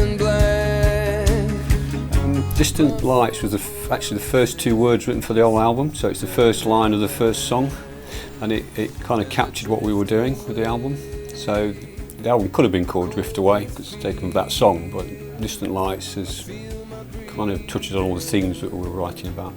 and black. Distant Lights was actually the first two words written for the whole album, so it's the first line of the first song, and it kind of captured what we were doing with the album. So the album could have been called Drift Away because it's taken from that song, but Distant Lights has kind of touches on all the themes that we were writing about.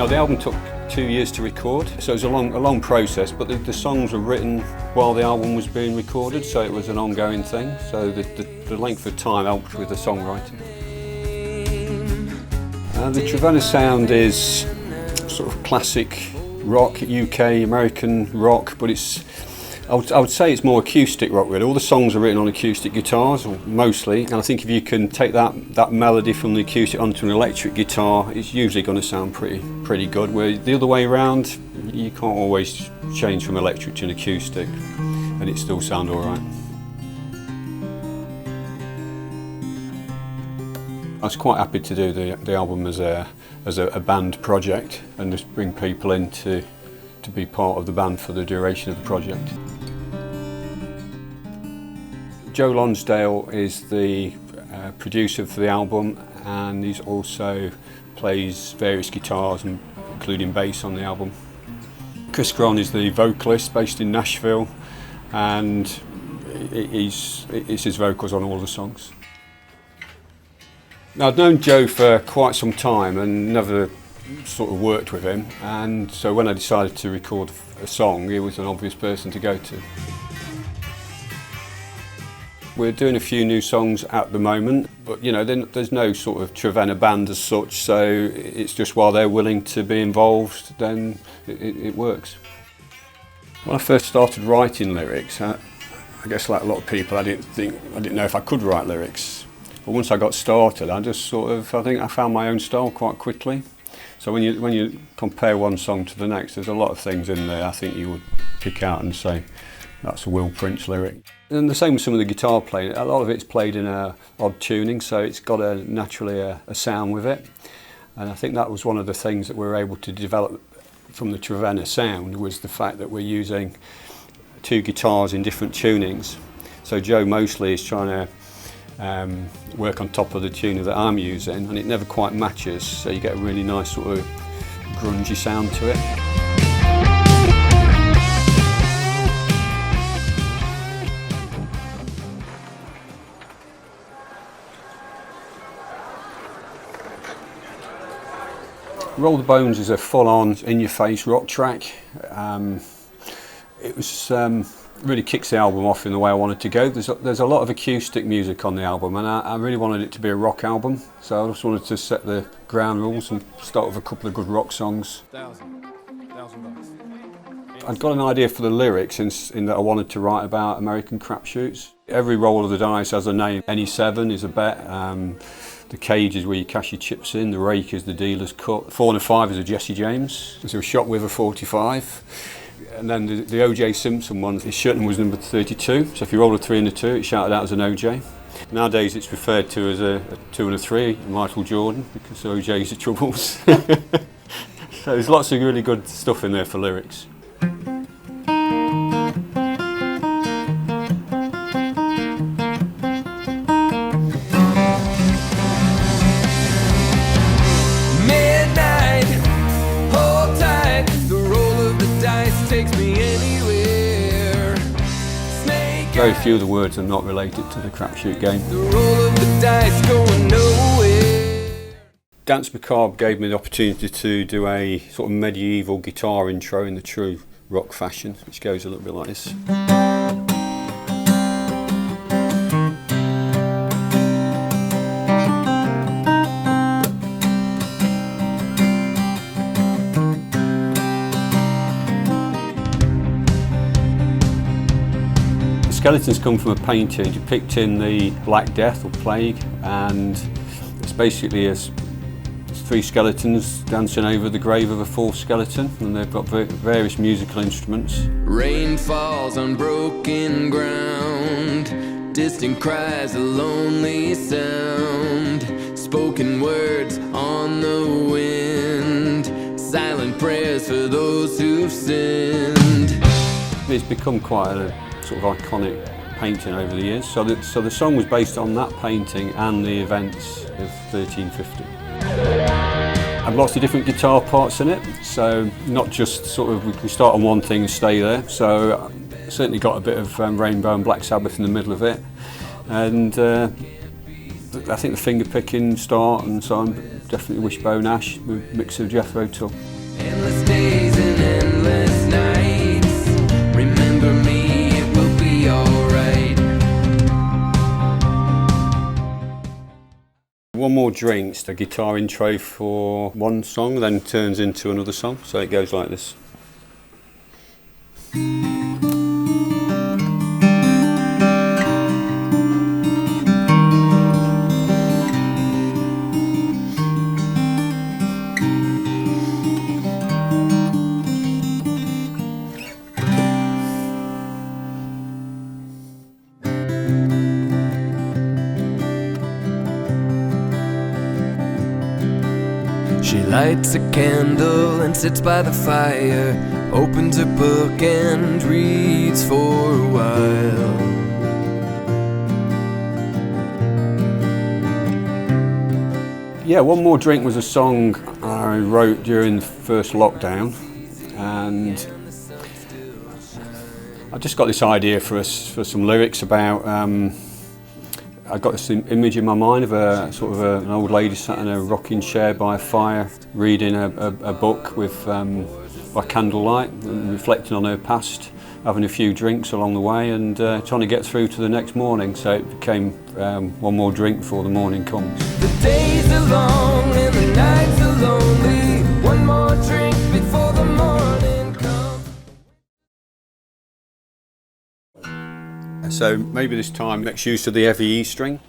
The album took 2 years to record, so it was a long process, but the songs were written while the album was being recorded, so it was an ongoing thing, so the length of time helped with the songwriting. The Trevena sound is sort of classic rock, UK, American rock, but I would say it's more acoustic rock really. All the songs are written on acoustic guitars, or mostly, and I think if you can take that melody from the acoustic onto an electric guitar, it's usually going to sound pretty good. Where the other way around, you can't always change from electric to an acoustic, and it still sound all right. I was quite happy to do the album as a band project and just bring people in to be part of the band for the duration of the project. Joe Lonsdale is the producer for the album, and he also plays various guitars, including bass on the album. Chris Cron is the vocalist based in Nashville, and it's his vocals on all the songs. Now, I'd known Joe for quite some time and never sort of worked with him, and so when I decided to record a song, he was an obvious person to go to. We're doing a few new songs at the moment, but you know, there's no sort of Trevena band as such, so it's just while they're willing to be involved, then it works. When I first started writing lyrics, I guess like a lot of people, I didn't know if I could write lyrics. But once I got started, I think I found my own style quite quickly. So when you compare one song to the next, there's a lot of things in there I think you would pick out and say, that's a Will Prince lyric. And the same with some of the guitar playing. A lot of it's played in a odd tuning, so it's got naturally a sound with it. And I think that was one of the things that we were able to develop from the Trevena sound, was the fact that we're using two guitars in different tunings. So Joe mostly is trying to work on top of the tuner that I'm using, and it never quite matches, so you get a really nice sort of grungy sound to it. Roll the Bones is a full-on, in-your-face rock track. It was really kicks the album off in the way I wanted to go. There's a lot of acoustic music on the album, and I really wanted it to be a rock album, so I just wanted to set the ground rules and start with a couple of good rock songs. I'd got an idea for the lyrics in that I wanted to write about American crapshoots. Every roll of the dice has a name. Any 7 is a bet. The cage is where you cash your chips in. The rake is the dealer's cut. 4 and a 5 is a Jesse James. There's a shot with a 45. And then the OJ Simpson one, his shirt was number 32. So if you roll a 3 and a 2, it's shouted out as an OJ. Nowadays it's referred to as a 2 and a 3, Michael Jordan, because OJ's the troubles. So there's lots of really good stuff in there for lyrics. Very few of the words are not related to the crapshoot game. The roll of the dice going nowhere. Dance Macabre gave me the opportunity to do a sort of medieval guitar intro in the true rock fashion, which goes a little bit like this. Skeletons come from a painting depicting the Black Death or Plague, and it's basically 3 skeletons dancing over the grave of a 4th skeleton, and they've got various musical instruments. Rain falls on broken ground, distant cries a lonely sound, spoken words on the wind. prayers for those who've sinned. It's become quite a sort of iconic painting over the years. So the song was based on that painting and the events of 1350. Had lots of different guitar parts in it, so not just sort of we start on one thing and stay there. So certainly got a bit of Rainbow and Black Sabbath in the middle of it, and I think the finger picking start and so on. Definitely Wishbone Ash with mix of Jethro Tull. Endless days and endless nights. Remember me, it will be alright. One More Drink's the guitar intro for one song, then turns into another song. So it goes like this. She lights a candle and sits by the fire, opens her book and reads for a while. Yeah, One More Drink was a song I wrote during the first lockdown, and I just got this idea for some lyrics about. I got this image in my mind of an old lady sat in a rocking chair by a fire, reading a book with by candlelight, reflecting on her past, having a few drinks along the way, and trying to get through to the next morning. So it became one more drink before the morning comes. The days are long and the nights are lonely. One more drink before the morning comes. So maybe this time makes use of the heavy E string.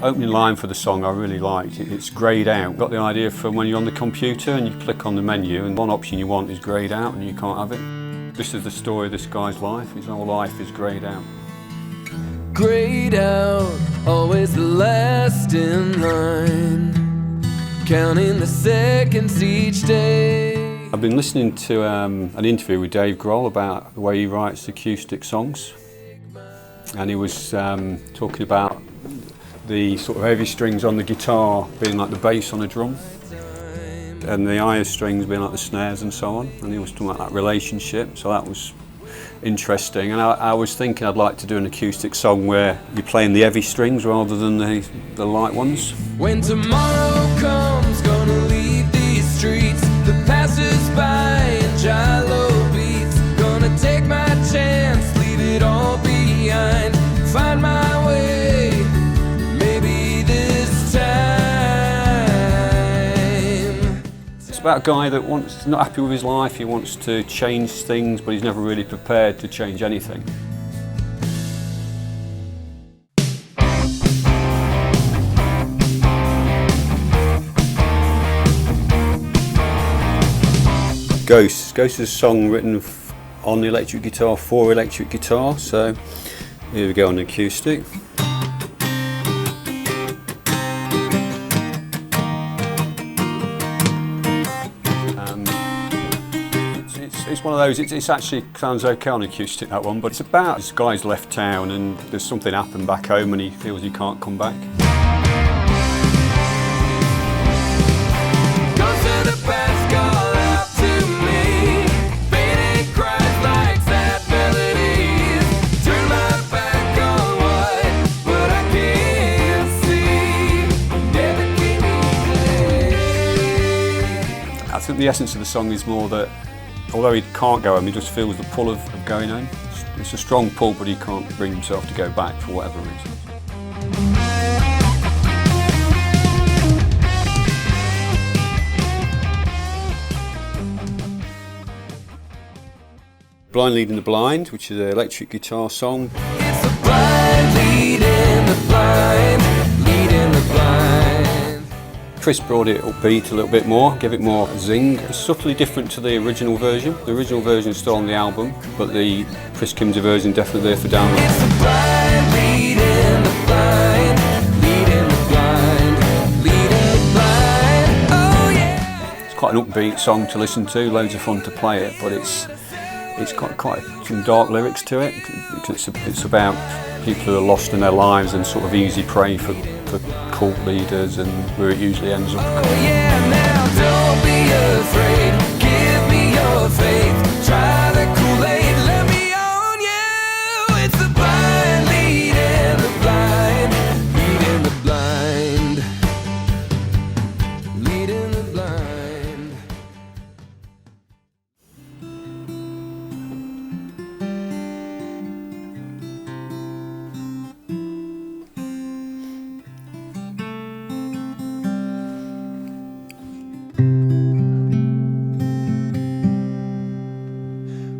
Opening line for the song I really liked. It's greyed out. Got the idea from when you're on the computer and you click on the menu and one option you want is greyed out and you can't have it. This is the story of this guy's life. His whole life is greyed out. Grayed out, always the last in line, counting the seconds each day. I've been listening to an interview with Dave Grohl about the way he writes acoustic songs, and he was talking about the sort of heavy strings on the guitar being like the bass on a drum, and the higher strings being like the snares and so on, and he was talking about that relationship, so that was interesting. And I was thinking I'd like to do an acoustic song where you're playing the heavy strings rather than the light ones. When tomorrow comes, gonna leave these streets, the passers-by and gyro beats, gonna take my chance, leave it all behind, find my way, maybe this time. It's about a guy that wants, not happy with his life, he wants to change things, but he's never really prepared to change anything. Ghosts is a song written on the electric guitar for electric guitar, so here we go on acoustic. It's one of those, it actually sounds okay on acoustic, that one, but it's about this guy's left town and there's something happened back home and he feels he can't come back. I think the essence of the song is more that although he can't go home, he just feels the pull of going home. It's a strong pull, but he can't bring himself to go back for whatever reason. Blind Leading the Blind, which is an electric guitar song. It's the blind leading the blind, leading the blind. Chris brought it upbeat a little bit more, gave it more zing. It's subtly different to the original version. The original version is still on the album, but the Chris Kimsey version definitely there for download. It's the blind leading the blind, leading the blind, leading the blind. Oh quite an upbeat song to listen to, loads of fun to play it, but it's got quite some dark lyrics to it. It's about people who are lost in their lives and sort of easy prey for cult leaders, and where it usually ends up. Oh yeah, now don't be afraid. Give me your faith. Try the Kool-Aid. Let me own you. It's the blind leading the blind, leading the blind, leading the blind.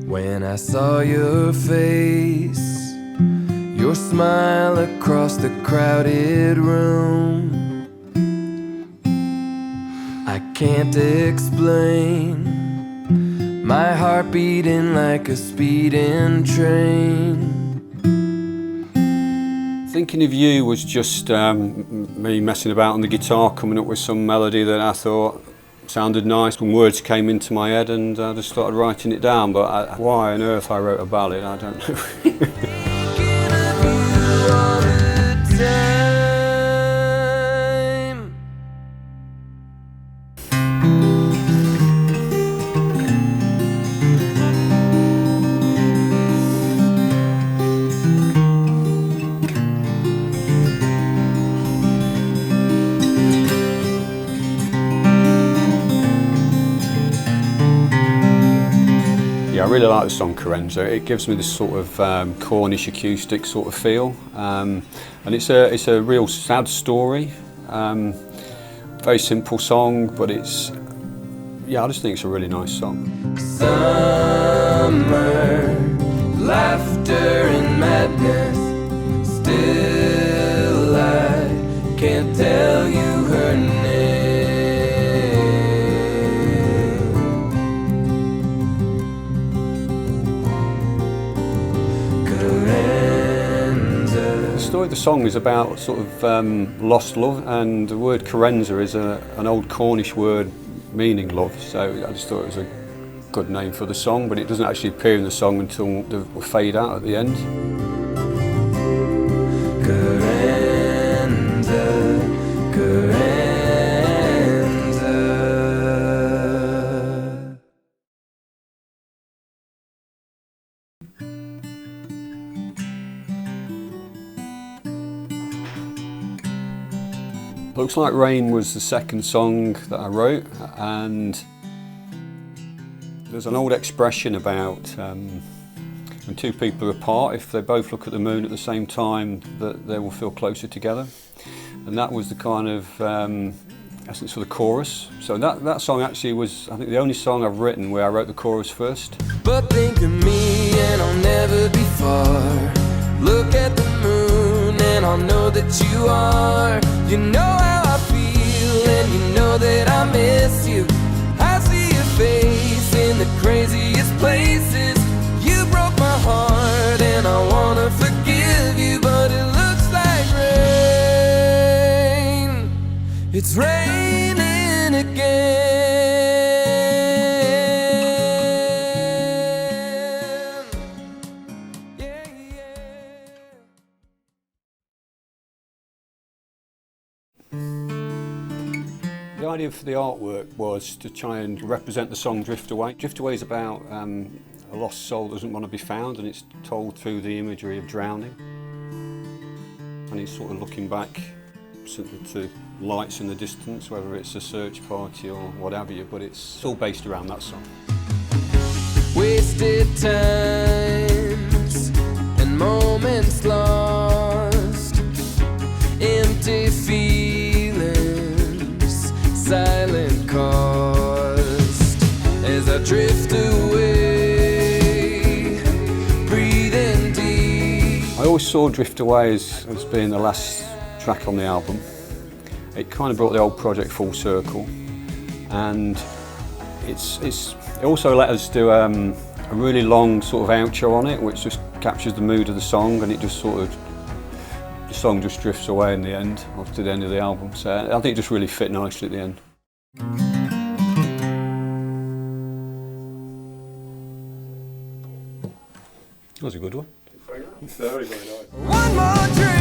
When I saw your face, your smile across the crowded room, I can't explain, my heart beating like a speeding train. Thinking of You was just me messing about on the guitar, coming up with some melody that I thought sounded nice when words came into my head, and I just started writing it down. But why on earth I wrote a ballad, I don't know. I really like the song Carenza. It gives me this sort of Cornish acoustic sort of feel, and it's a real sad story. Very simple song, but I just think it's a really nice song. Summer, laughter and madness, still I can't tell you her name. The story of the song is about sort of lost love, and the word Carenza is an old Cornish word meaning love, so I just thought it was a good name for the song, but it doesn't actually appear in the song until the fade out at the end. Carenza, Carenza. Looks Like Rain was the second song that I wrote, and there's an old expression about when two people are apart, if they both look at the moon at the same time, that they will feel closer together. And that was the kind of essence for the chorus. So that song actually was, I think, the only song I've written where I wrote the chorus first. But think of me and I'll never be far. Look at the moon and I'll know that you are. You know how I feel and you know that I miss you. I see your face in the craziest places. You broke my heart and I wanna forgive you, but it looks like rain. It's raining again. The idea for the artwork was to try and represent the song Drift Away. Drift Away is about a lost soul that doesn't want to be found, and it's told through the imagery of drowning. And he's sort of looking back to lights in the distance, whether it's a search party or whatever, but it's all based around that song. Wasted times and moments lost, empty feelings, silent cost, as I drift away, breathing deep. I always saw Drift Away as being the last track on the album. It kind of brought the old project full circle, and it also let us do a really long sort of outro on it, which just captures the mood of the song, and it just sort of, the song just drifts away in the end, after the end of the album. So I think it just really fit nicely at the end. That was a good one. Very, very nice. One more drink.